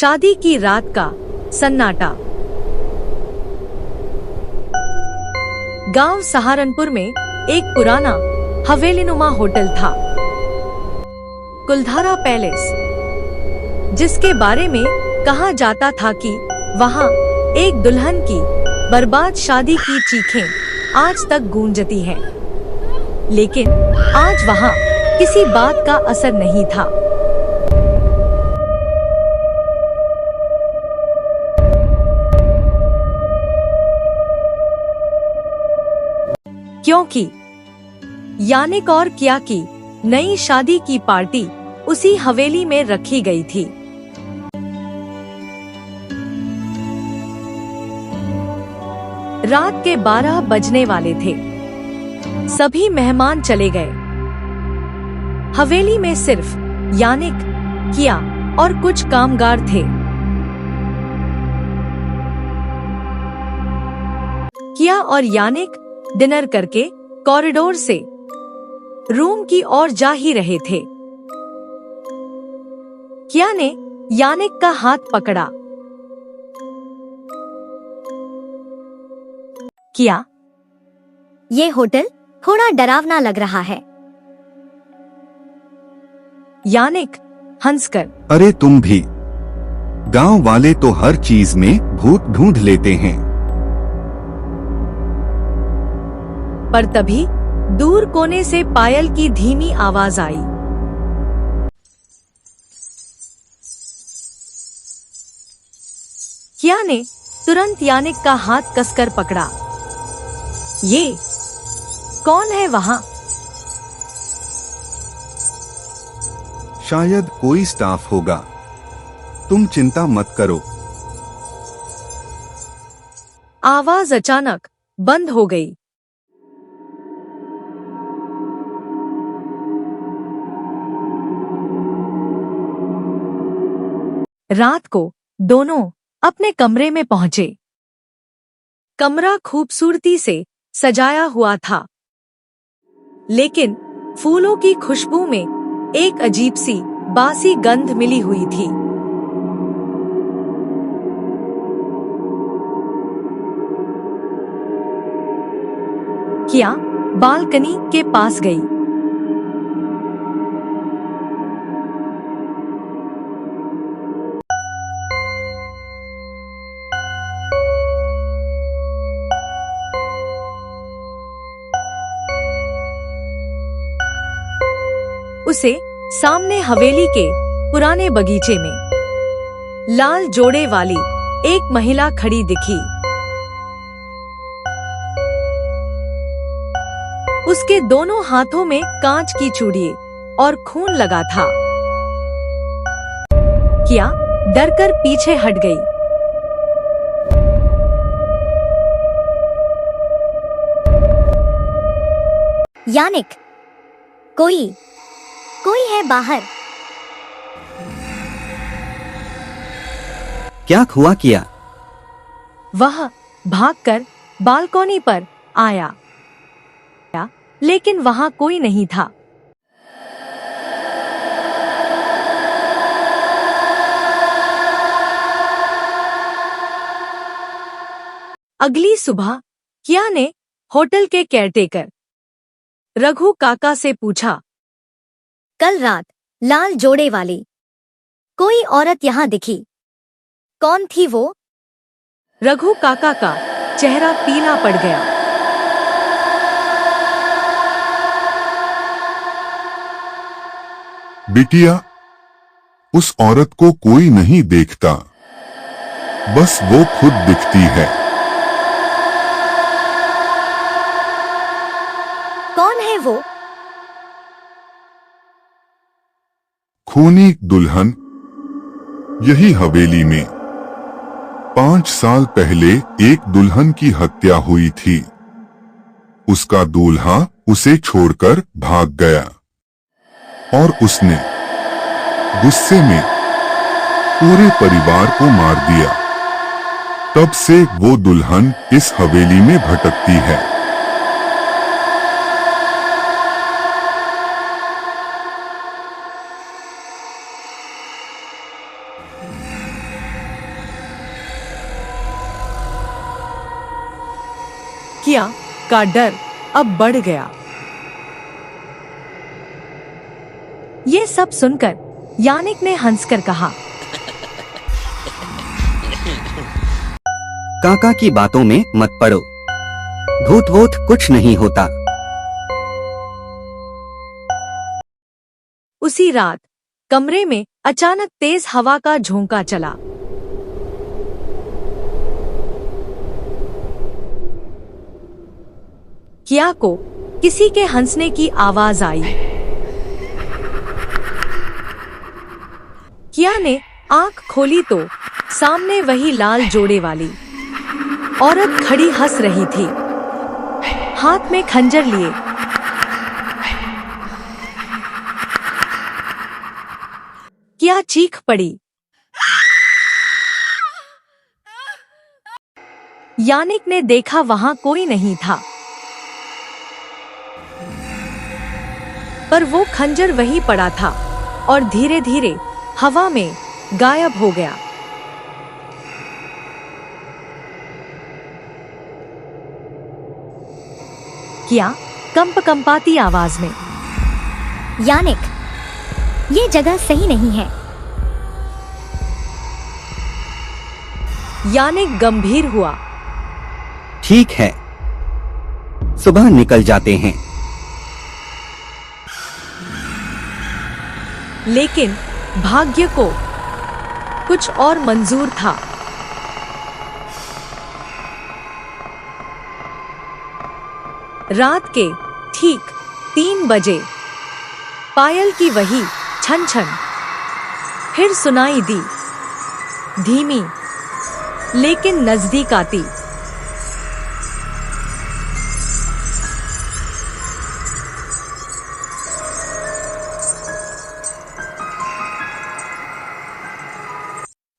शादी की रात का सन्नाटा। गांव सहारनपुर में एक पुराना हवेलीनुमा होटल था, कुलधारा पैलेस, जिसके बारे में कहा जाता था कि वहां एक दुल्हन की बर्बाद शादी की चीखें आज तक गूंजती हैं। लेकिन आज वहां किसी बात का असर नहीं था। क्योंकि यानिक और किया की नई शादी की पार्टी उसी हवेली में रखी गई थी। रात के 12 बजने वाले थे। सभी मेहमान चले गए। हवेली में सिर्फ यानिक, किया और कुछ कामगार थे। किया और यानिक डिनर करके कॉरिडोर से रूम की ओर जा ही रहे थे। किया ने यानिक का हाथ पकड़ा। किया, ये होटल थोड़ा डरावना लग रहा है। यानिक हंसकर, अरे तुम भी, गांव वाले तो हर चीज में भूत ढूंढ लेते हैं। पर तभी दूर कोने से पायल की धीमी आवाज आई। किया ने तुरंत यानिक का हाथ कसकर पकड़ा। ये कौन है वहां? शायद कोई स्टाफ होगा, तुम चिंता मत करो। आवाज अचानक बंद हो गई। रात को दोनों अपने कमरे में पहुंचे। कमरा खूबसूरती से सजाया हुआ था, लेकिन फूलों की खुशबू में एक अजीब सी बासी गंध मिली हुई थी। किया बालकनी के पास गई। उसे सामने हवेली के पुराने बगीचे में लाल जोड़े वाली एक महिला खड़ी दिखी। उसके दोनों हाथों में कांच की चूड़ियां और खून लगा था। किया डरकर पीछे हट गई। यानिक, कोई है बाहर। क्या हुआ? किया वह भागकर बालकनी पर आया, लेकिन वहां कोई नहीं था। अगली सुबह किया ने होटल के केयरटेकर रघु काका से पूछा, कल रात लाल जोड़े वाली कोई औरत यहाँ दिखी, कौन थी वो? रघु काका का चेहरा पीला पड़ गया। बिटिया, उस औरत को कोई नहीं देखता, बस वो खुद दिखती है। कौन है वो? खूनी दुल्हन, यही हवेली में 5 साल पहले एक दुल्हन की हत्या हुई थी। उसका दूल्हा उसे छोड़कर भाग गया और उसने गुस्से में पूरे परिवार को मार दिया। तब से वो दुल्हन इस हवेली में भटकती है। किया का डर अब बढ़ गया। ये सब सुनकर यानिक ने हंसकर कहा, काका की बातों में मत पड़ो, भूत वूत कुछ नहीं होता। उसी रात कमरे में अचानक तेज हवा का झोंका चला। किया को किसी के हंसने की आवाज आई। किया ने आंख खोली तो सामने वही लाल जोड़े वाली औरत खड़ी हंस रही थी, हाथ में खंजर लिए। किया चीख पड़ी। यानिक ने देखा वहां कोई नहीं था, पर वो खंजर वहीं पड़ा था और धीरे धीरे हवा में गायब हो गया। किया कंपाती आवाज में, यानिक, ये जगह सही नहीं है। यानिक गंभीर हुआ। ठीक है, सुबह निकल जाते हैं। लेकिन भाग्य को कुछ और मंजूर था। रात के ठीक 3 बजे पायल की वही छन छन फिर सुनाई दी, धीमी लेकिन नजदीक आती।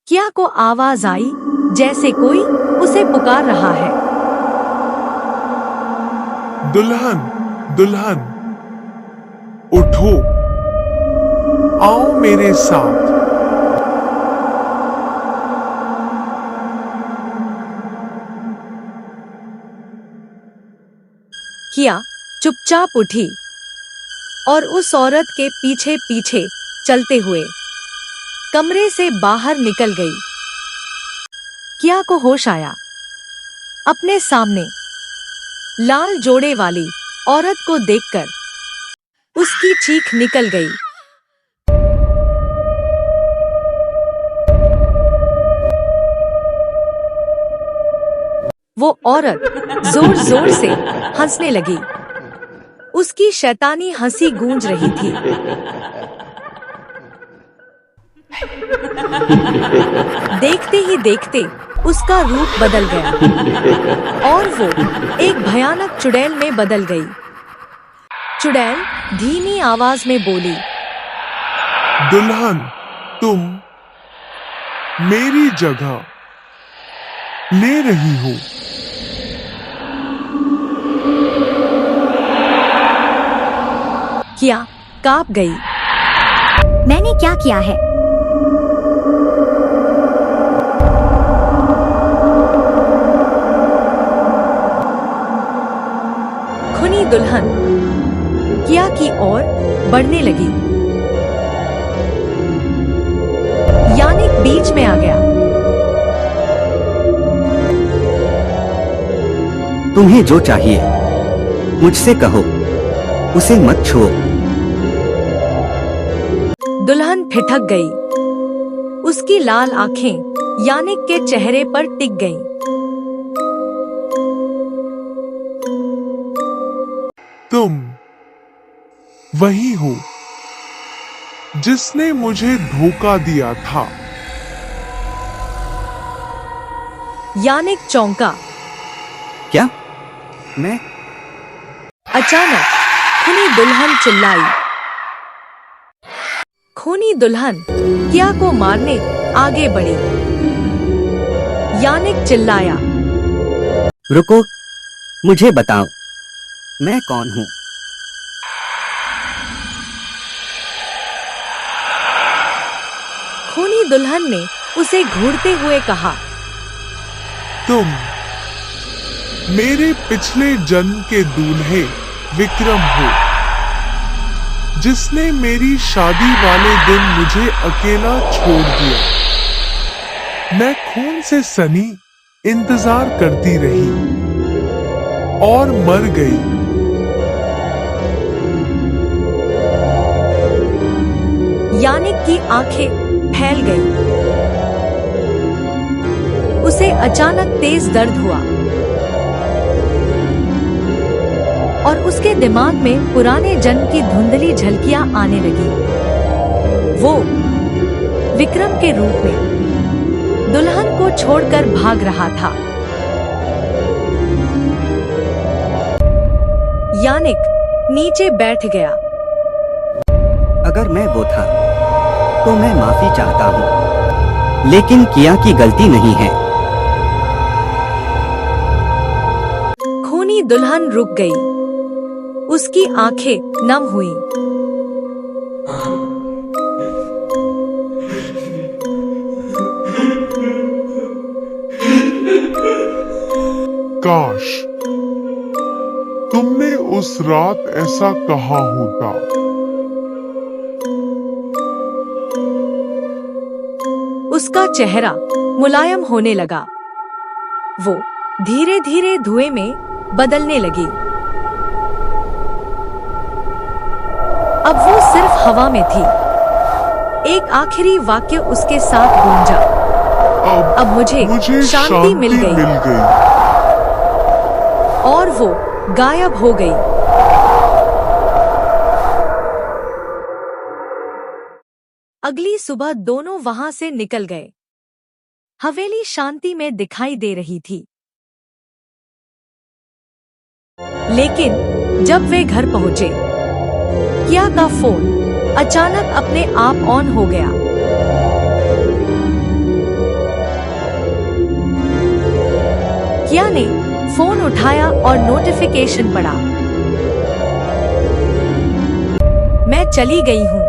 किया को आवाज आई जैसे कोई उसे पुकार रहा है। दुल्हन, दुल्हन, उठो, आओ मेरे साथ। किया चुपचाप उठी और उस औरत के पीछे पीछे चलते हुए कमरे से बाहर निकल गई। किया को होश आया। अपने सामने लाल जोड़े वाली औरत को देखकर उसकी चीख निकल गई। वो औरत जोर जोर से हंसने लगी। उसकी शैतानी हंसी गूंज रही थी। देखते ही देखते उसका रूप बदल गया और वो एक भयानक चुड़ैल में बदल गई। चुड़ैल धीमी आवाज में बोली, दुल्हन, तुम मेरी जगह ले रही हो। किया कांप गई। मैंने क्या किया है? खुनी दुल्हन किया की ओर बढ़ने लगी। यानिक बीच में आ गया। तुम्हें जो चाहिए मुझसे कहो, उसे मत छुओ। दुल्हन ठिठक गई। उसकी लाल आंखें यानिक के चेहरे पर टिक गईं। तुम वही हो जिसने मुझे धोखा दिया था। यानिक चौंका। क्या? मैं? अचानक खूनी दुल्हन चिल्लाई। खूनी दुल्हन किया को मारने आगे बढ़ी। यानिक चिल्लाया, रुको, मुझे बताओ, मैं कौन हूँ? खूनी दुल्हन ने उसे घूरते हुए कहा, तुम मेरे पिछले जन्म के दूल्हे विक्रम हो, जिसने मेरी शादी वाले दिन मुझे अकेला छोड़ दिया। मैं खून से सनी इंतजार करती रही और मर गई। यानिक की आंखें फैल गईं। उसे अचानक तेज दर्द हुआ और उसके दिमाग में पुराने जन्म की धुंधली झलकियां आने लगी। वो विक्रम के रूप में दुल्हन को छोड़कर भाग रहा था। यानिक नीचे बैठ गया। अगर मैं वो था तो मैं माफी चाहता हूँ, लेकिन किया की गलती नहीं है। खूनी दुल्हन रुक गई। उसकी आंखें नम हुईं। काश तुमने उस रात ऐसा कहा होता। उसका चेहरा मुलायम होने लगा। वो धीरे धीरे धुएं में बदलने लगी। अब वो सिर्फ हवा में थी। एक आखिरी वाक्य उसके साथ गूंजा, अब मुझे शांति मिल गई। और वो गायब हो गई। अगली सुबह दोनों वहां से निकल गए। हवेली शांति में दिखाई दे रही थी। लेकिन जब वे घर पहुंचे, किया का फोन अचानक अपने आप ऑन हो गया। किया ने फोन उठाया और नोटिफिकेशन पढ़ा। मैं चली गई हूँ,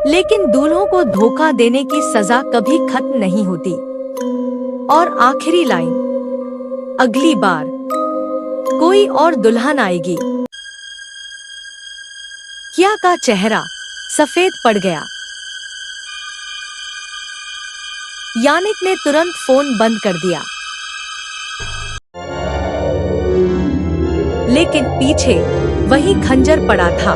लेकिन दूल्हों को धोखा देने की सजा कभी खत्म नहीं होती। और आखिरी लाइन, अगली बार कोई और दुल्हन आएगी। किया का चेहरा सफेद पड़ गया। यानिक ने तुरंत फोन बंद कर दिया। लेकिन पीछे वही खंजर पड़ा था।